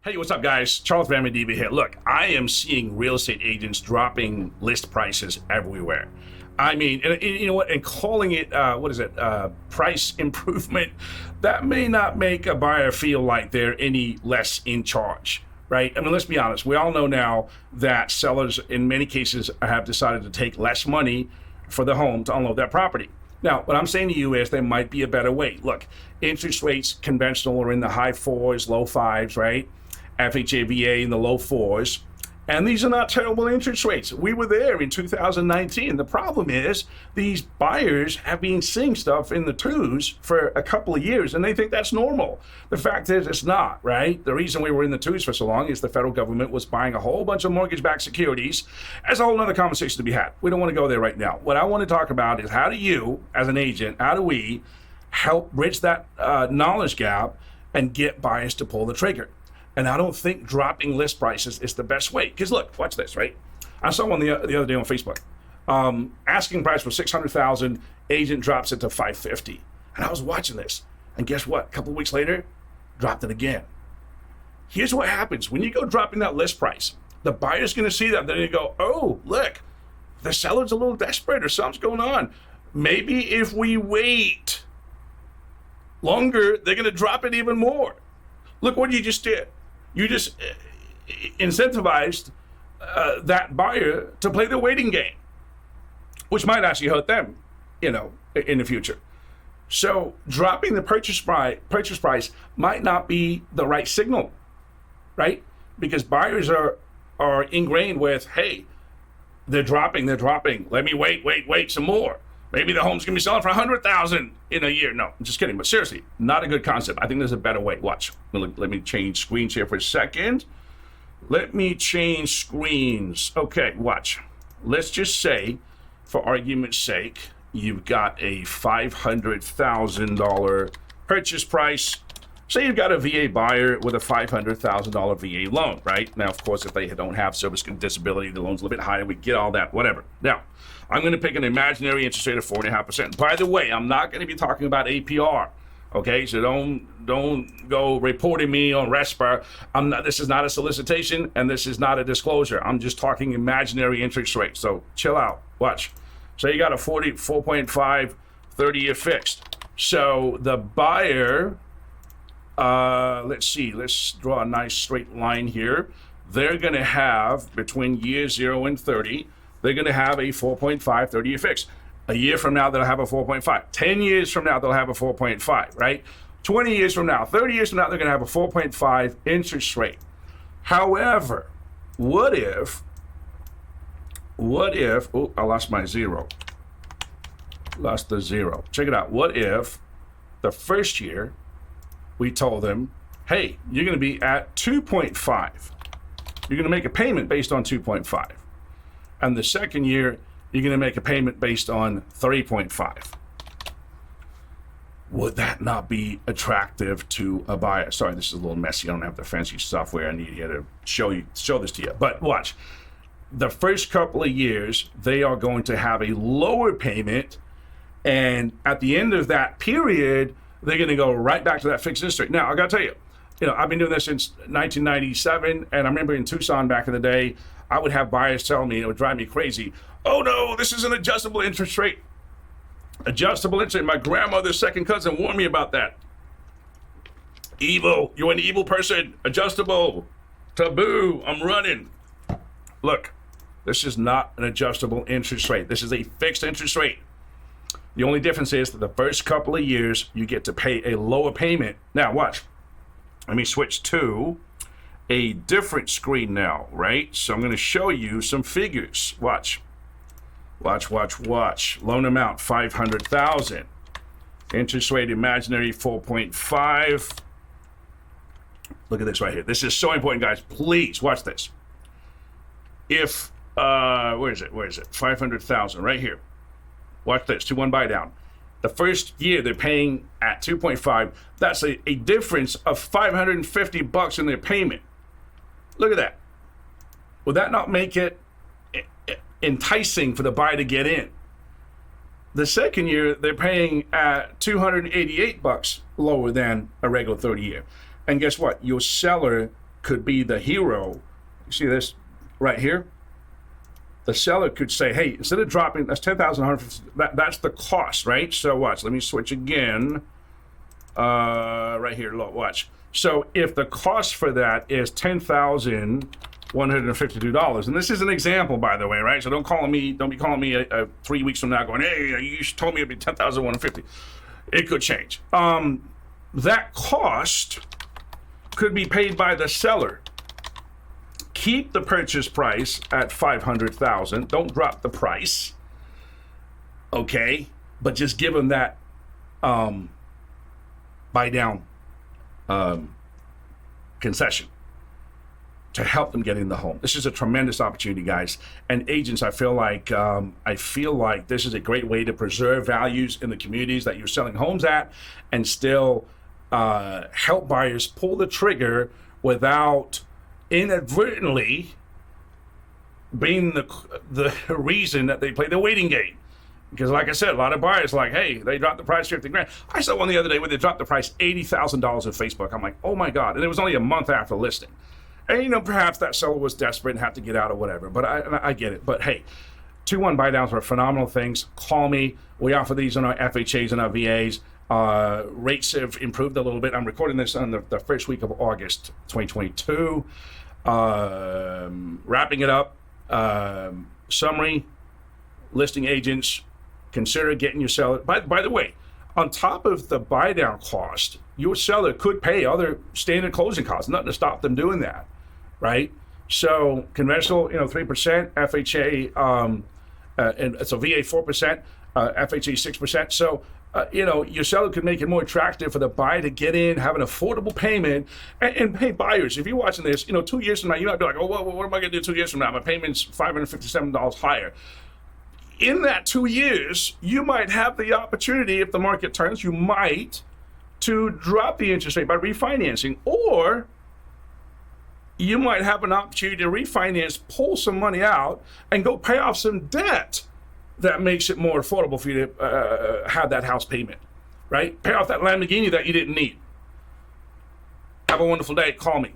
Hey, what's up, guys? Charles Vamadeva here. Look, I am seeing real estate agents dropping list prices everywhere. I mean, and you know what? And calling it, price improvement, that may not make a buyer feel like they're any less in charge, right? I mean, let's be honest. We all know now that sellers, in many cases, have decided to take less money for the home to unload that property. Now, what I'm saying to you is there might be a better way. Look, interest rates conventional are in the high fours, low fives, right? FHA, in the low fours. And these are not terrible interest rates. We were there in 2019. The problem is these buyers have been seeing stuff in the twos for a couple of years, and they think that's normal. The fact is it's not, right? The reason we were in the twos for so long is the federal government was buying a whole bunch of mortgage-backed securities. That's a whole other conversation to be had. We don't want to go there right now. What I want to talk about is how do you, as an agent, how do we help bridge that knowledge gap and get buyers to pull the trigger? And I don't think dropping list prices is the best way. Because look, watch this, right? I saw one the other day on Facebook. Asking price for $600,000, agent drops it to $550,000. And I was watching this. And guess what? A couple of weeks later, dropped it again. Here's what happens. When you go dropping that list price, the buyer's going to see that. They're going to go, oh, look, the seller's a little desperate or something's going on. Maybe if we wait longer, they're going to drop it even more. Look what you just did. You just incentivized that buyer to play the waiting game, which might actually hurt them, in the future. So dropping the purchase price might not be the right signal, right? Because buyers are ingrained with, hey, they're dropping. Let me wait some more. Maybe the home's gonna be selling for $100,000 in a year. No, I'm just kidding. But seriously, not a good concept. I think there's a better way. Watch. Let me change screens here for a second. Let me change screens. Okay, watch. Let's just say, for argument's sake, you've got a $500,000 purchase price. Say you've got a VA buyer with a $500,000 VA loan, right? Now, of course, if they don't have service disability, the loan's a little bit higher. We get all that, whatever. Now, I'm going to pick an imaginary interest rate of 4.5%. By the way, I'm not going to be talking about APR. Okay, so don't go reporting me on RESPA. This is not a solicitation and this is not a disclosure. I'm just talking imaginary interest rate. So chill out. Watch. So you got a 4.5 30-year fixed. So the buyer, let's draw a nice straight line here. They're going to have between year 0 and 30. They're going to have a 4.5 30-year fix. A year from now, they'll have a 4.5. 10 years from now, they'll have a 4.5, right? 20 years from now, 30 years from now, they're going to have a 4.5 interest rate. However, what if, oh, I lost my zero. Lost the zero. Check it out. What if the first year we told them, hey, you're going to be at 2.5. You're going to make a payment based on 2.5. And the second year, you're going to make a payment based on 3.5. Would that not be attractive to a buyer? Sorry, this is a little messy. I don't have the fancy software I need here to show this to you. But watch. The first couple of years, they are going to have a lower payment. And at the end of that period, they're going to go right back to that fixed interest rate. Now, I got to tell you, I've been doing this since 1997. And I remember in Tucson back in the day, I would have buyers tell me, it would drive me crazy. Oh no, this is an adjustable interest rate. Adjustable interest rate. My grandmother's second cousin warned me about that. Evil. You're an evil person. Adjustable. Taboo. I'm running. Look, this is not an adjustable interest rate. This is a fixed interest rate. The only difference is that the first couple of years, you get to pay a lower payment. Now, watch. Let me switch to a different screen now, right? So I'm going to show you some figures. Watch. Loan amount, $500,000. Interest rate, imaginary, 4.5. Look at this right here. This is so important, guys. Please watch this. If, where is it? 500,000, right here. Watch this, 2-1 buy down. The first year they're paying at 2.5. That's a difference of $550 in their payment. Look at that. Would that not make it enticing for the buyer to get in? The second year, they're paying at $288 lower than a regular 30-year. And guess what? Your seller could be the hero. You see this right here? The seller could say, hey, instead of dropping, that's $10,150, that's the cost, right? So watch, let me switch again. Right here, look, watch. So if the cost for that is $10,152, and this is an example, by the way, right? So don't be calling me 3 weeks from now going, hey, you told me it'd be $10,150. It could change. That cost could be paid by the seller. Keep the purchase price at $500,000. Don't drop the price, okay? But just give them that buy down concession to help them get in the home. This is a tremendous opportunity, guys. And agents, I feel like this is a great way to preserve values in the communities that you're selling homes at, and still help buyers pull the trigger without inadvertently being the reason that they play the waiting game. Because like I said, a lot of buyers like, hey, they dropped the price 50 grand. I saw one the other day where they dropped the price $80,000 on Facebook. I'm like, oh my God. And it was only a month after listing. And perhaps that seller was desperate and had to get out or whatever, but I get it. But hey, 2-1 buy downs are phenomenal things. Call me. We offer these on our FHAs and our VAs. Rates have improved a little bit. I'm recording this on the first week of August 2022. Wrapping it up, summary, listing agents, consider getting your seller. By the way, on top of the buy down cost, your seller could pay other standard closing costs. Nothing to stop them doing that, right? So conventional, 3%, FHA, and it's a VA 4%, FHA 6%. So your seller could make it more attractive for the buyer to get in, have an affordable payment, and pay buyers. If you're watching this, 2 years from now, you might be like, oh, what am I going to do 2 years from now? My payment's $557 higher. In that 2 years, you might have the opportunity, if the market turns, to drop the interest rate by refinancing, or you might have an opportunity to refinance, pull some money out, and go pay off some debt that makes it more affordable for you to have that house payment, right? Pay off that Lamborghini that you didn't need. Have a wonderful day. Call me.